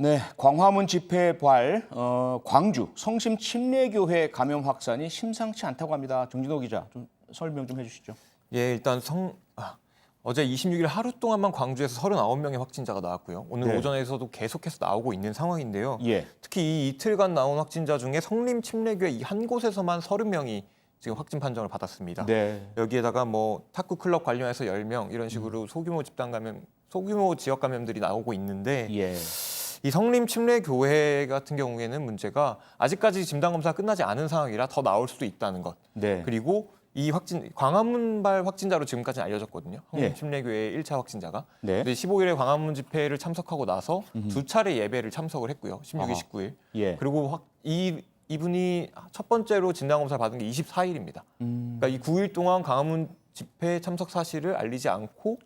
네, 광화문 집회 발 광주 성심 침례교회 감염 확산이 심상치 않다고 합니다. 정진호 기자, 좀 설명 좀 해주시죠. 예, 일단 어제 26일 하루 동안만 광주에서 39명의 확진자가 나왔고요. 오늘 네. 오전에서도 계속해서 나오고 있는 상황인데요. 예. 특히 이 이틀간 나온 확진자 중에 성림 침례교회 이 한 곳에서만 30명이 지금 확진 판정을 받았습니다. 네. 여기에다가 뭐 탁구 클럽 관련해서 10명 이런 식으로 소규모 집단 감염, 소규모 지역 감염들이 나오고 있는데 예. 이 성림 침례교회 같은 경우에는 문제가 아직까지 진단 검사가 끝나지 않은 상황이라 더 나올 수도 있다는 것. 네. 그리고 이 광화문발 확진자로 지금까지는 알려졌거든요. 성림 예. 침례교회 1차 확진자가. 네. 근데 15일에 광화문 집회를 참석하고 나서 두 차례 예배를 참석을 했고요. 16일, 아하. 19일. 예. 그리고 이분이 첫 번째로 진단 검사를 받은 게 24일입니다. 그러니까 이 9일 동안 광화문 집회 참석 사실을 알리지 않고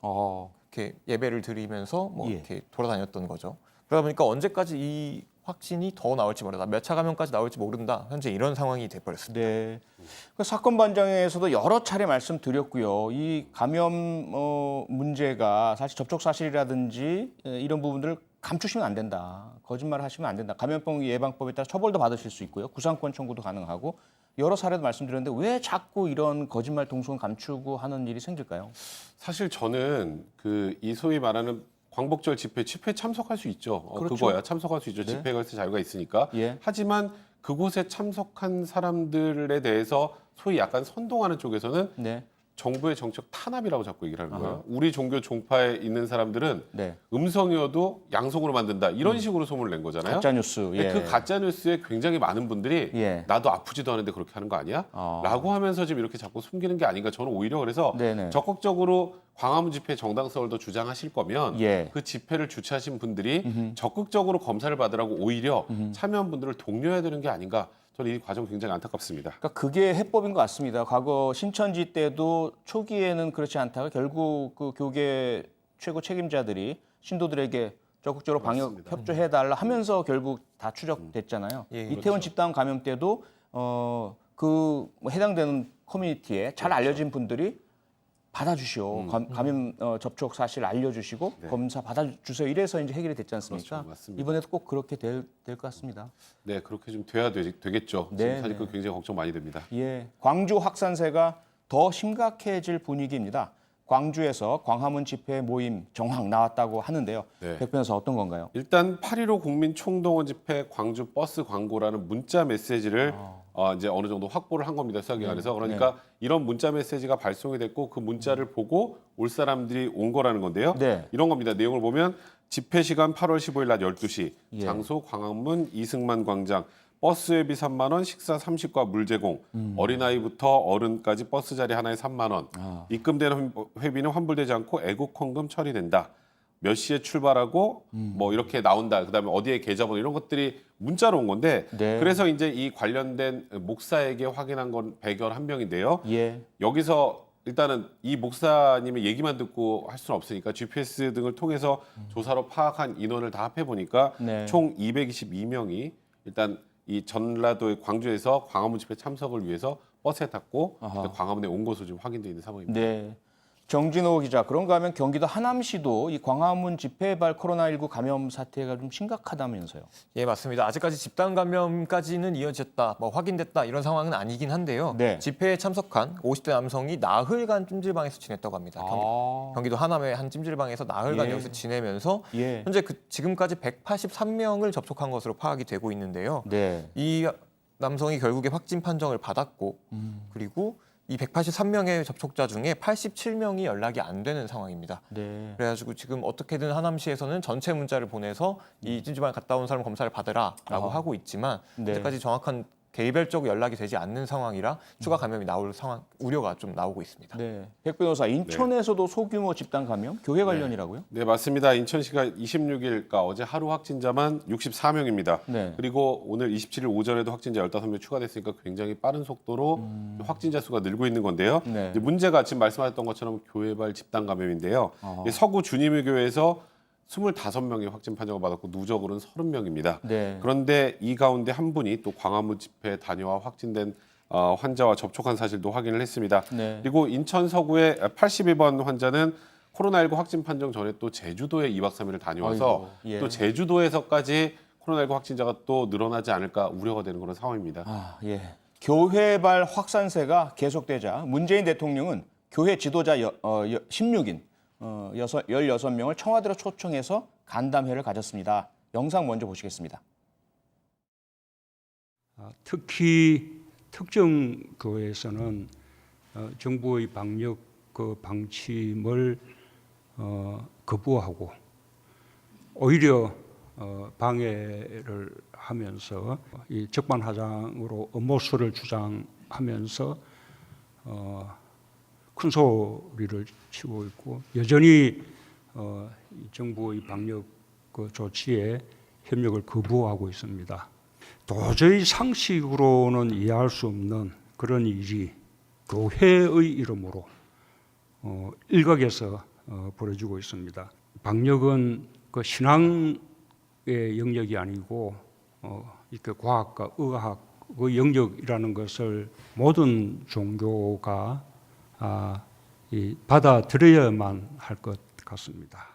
이렇게 예배를 드리면서 뭐 예. 이렇게 돌아다녔던 거죠. 그러다 보니까 언제까지 이 확진이 더 나올지 모른다. 몇 차 감염까지 나올지 모른다. 현재 이런 상황이 돼버렸습니다. 네. 그 사건 반장에서도 여러 차례 말씀드렸고요. 이 감염 문제가 사실 접촉 사실이라든지 이런 부분들을 감추시면 안 된다. 거짓말을 하시면 안 된다. 감염병 예방법에 따라 처벌도 받으실 수 있고요. 구상권 청구도 가능하고 여러 사례도 말씀드렸는데 왜 자꾸 이런 거짓말 동선 감추고 하는 일이 생길까요? 사실 저는 이 소위 말하는 광복절 집회 참석할 수 있죠. 그렇죠. 그거야 참석할 수 있죠. 네. 집회가 자유가 있으니까. 예. 하지만 그곳에 참석한 사람들에 대해서 소위 약간 선동하는 쪽에서는 네. 정부의 정책 탄압이라고 자꾸 얘기를 하는 거예요. 아하. 우리 종교 종파에 있는 사람들은 네. 음성이어도 양성으로 만든다. 이런 식으로 소문을 낸 거잖아요. 가짜 뉴스. 예. 그 가짜 뉴스에 굉장히 많은 분들이 예. 나도 아프지도 않은데 그렇게 하는 거 아니야? 라고 하면서 지금 이렇게 자꾸 숨기는 게 아닌가. 저는 오히려 그래서 네네. 적극적으로 광화문 집회 정당성을 더 주장하실 거면 예. 그 집회를 주최하신 분들이 적극적으로 검사를 받으라고 오히려 참여한 분들을 독려해야 되는 게 아닌가. 저는 이 과정 굉장히 안타깝습니다. 그러니까 그게 해법인 것 같습니다. 과거 신천지 때도 초기에는 그렇지 않다가 결국 그 교계 최고 책임자들이 신도들에게 적극적으로 방역 맞습니다. 협조해달라 하면서 결국 다 추적됐잖아요. 예, 이태원 그렇죠. 집단 감염 때도 뭐 해당되는 커뮤니티에 잘 알려진 분들이 받아주시오. 감염 접촉 사실 알려주시고 네. 검사 받아주세요. 이래서 이제 해결이 됐지 않습니까? 그렇죠. 맞습니다. 이번에도 꼭 그렇게 될 것 같습니다. 네, 그렇게 좀 돼야 되겠죠. 네, 지금 사실 네. 그 굉장히 걱정 많이 됩니다. 예, 광주 확산세가 더 심각해질 분위기입니다. 광주에서 광화문 집회 모임 정황 나왔다고 하는데요. 네. 백 변호사 어떤 건가요? 일단 8.15 국민 총동원 집회 광주 버스 광고라는 문자 메시지를 이제 어느 정도 확보를 한 겁니다. 수사기관에서. 그러니까 이런 문자 메시지가 발송이 됐고 그 문자를 보고 올 사람들이 온 거라는 건데요. 네. 이런 겁니다. 내용을 보면 집회 시간 8월 15일 낮 12시, 예. 장소 광화문 이승만 광장, 버스 회비 3만 원, 식사 30과 물 제공, 어린아이부터 어른까지 버스 자리 하나에 3만 원, 입금되는 회비는 환불되지 않고 애국 헌금 처리된다. 몇 시에 출발하고 뭐 이렇게 나온다. 그다음에 어디에 계좌번호 이런 것들이 문자로 온 건데 네. 그래서 이제 이 관련된 목사에게 확인한 건 101명인데요. 예, 여기서 일단은 이 목사님의 얘기만 듣고 할 수는 없으니까 GPS 등을 통해서 조사로 파악한 인원을 다 합해 보니까 네. 총 222명이 일단 이 전라도의 광주에서 광화문 집회 참석을 위해서 버스에 탔고 광화문에 온 것으로 지금 확인되어 있는 상황입니다. 네. 정진호 기자, 그런가 하면 경기도 하남시도 이 광화문 집회발 코로나19 감염 사태가 좀 심각하다면서요? 예, 맞습니다. 아직까지 집단 감염까지는 이어졌다, 뭐 확인됐다 이런 상황은 아니긴 한데요. 네. 집회에 참석한 50대 남성이 나흘간 찜질방에서 지냈다고 합니다. 경기도 하남의 한 찜질방에서 나흘간 예. 여기서 지내면서 예. 현재 지금까지 183명을 접촉한 것으로 파악이 되고 있는데요. 네. 이 남성이 결국에 확진 판정을 받았고 그리고 이 183명의 접촉자 중에 87명이 연락이 안 되는 상황입니다. 네. 그래가지고 지금 어떻게든 하남시에서는 전체 문자를 보내서 이 찜질방에 갔다 온 사람 검사를 받으라라고 하고 있지만 네. 아직까지 정확한 개별적 연락이 되지 않는 상황이라 추가 감염이 나올 상황 우려가 좀 나오고 있습니다. 네. 백 변호사, 인천에서도 소규모 집단 감염, 교회 관련이라고요? 네, 맞습니다. 인천시가 26일, 그러니까 어제 하루 확진자만 64명입니다. 네. 그리고 오늘 27일 오전에도 확진자 15명 추가됐으니까 굉장히 빠른 속도로 확진자 수가 늘고 있는 건데요. 네. 이제 문제가 지금 말씀하셨던 것처럼 교회발 집단 감염인데요. 서구 주님의 교회에서 25명의 확진 판정을 받았고 누적으로는 30명입니다. 네. 그런데 이 가운데 한 분이 또 광화문 집회 다녀와 확진된 환자와 접촉한 사실도 확인을 했습니다. 네. 그리고 인천 서구의 82번 환자는 코로나19 확진 판정 전에 또 제주도에 2박 3일을 다녀와서 아이고, 예. 또 제주도에서까지 코로나19 확진자가 또 늘어나지 않을까 우려가 되는 그런 상황입니다. 아, 예. 교회발 확산세가 계속되자 문재인 대통령은 교회 지도자 16인 16명을 청와대로 초청해서 간담회를 가졌습니다. 영상 먼저 보시겠습니다. 특히 특정 교회에서는 정부의 방역 방침을 거부하고 오히려 방해를 하면서 이 적반하장으로 음모수를 주장하면서 큰 소리를 치고 있고 여전히 이 정부의 방역 조치에 협력을 거부하고 있습니다. 도저히 상식으로는 이해할 수 없는 그런 일이 교회의 이름으로 일각에서 벌어지고 있습니다. 방역은 그 신앙의 영역이 아니고 이렇게 과학과 의학의 영역이라는 것을 모든 종교가 받아들여야만 할 것 같습니다.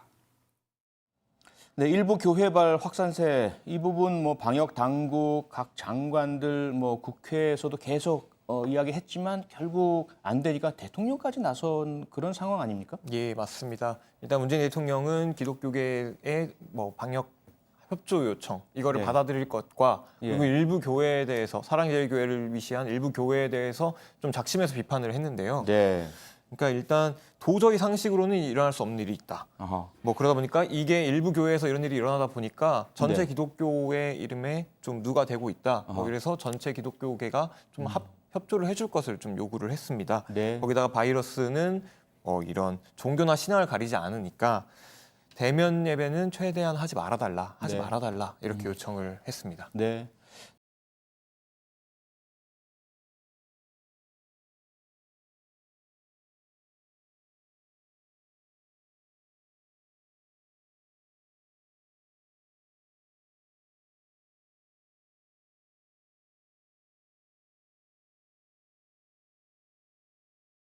네, 일부 교회발 확산세 이 부분 뭐 방역 당국 각 장관들 뭐 국회에서도 계속 이야기했지만 결국 안 되니까 대통령까지 나선 그런 상황 아닙니까? 예, 맞습니다. 일단 문재인 대통령은 기독교계의 뭐 방역 협조 요청 이거를 네. 받아들일 것과 예. 그리고 일부 교회에 대해서 사랑제일교회를 위시한 일부 교회에 대해서 좀 작심해서 비판을 했는데요. 네. 그러니까 일단 도저히 상식으로는 일어날 수 없는 일이 있다. 아하. 뭐 그러다 보니까 이게 일부 교회에서 이런 일이 일어나다 보니까 전체 네. 기독교의 이름에 좀 누가 되고 있다. 아하. 뭐 이래서 전체 기독교계가 좀 협조를 해줄 것을 좀 요구를 했습니다. 네. 거기다가 바이러스는 이런 종교나 신앙을 가리지 않으니까 대면 예배는 최대한 하지 말아달라 네. 이렇게 요청을 했습니다. 네.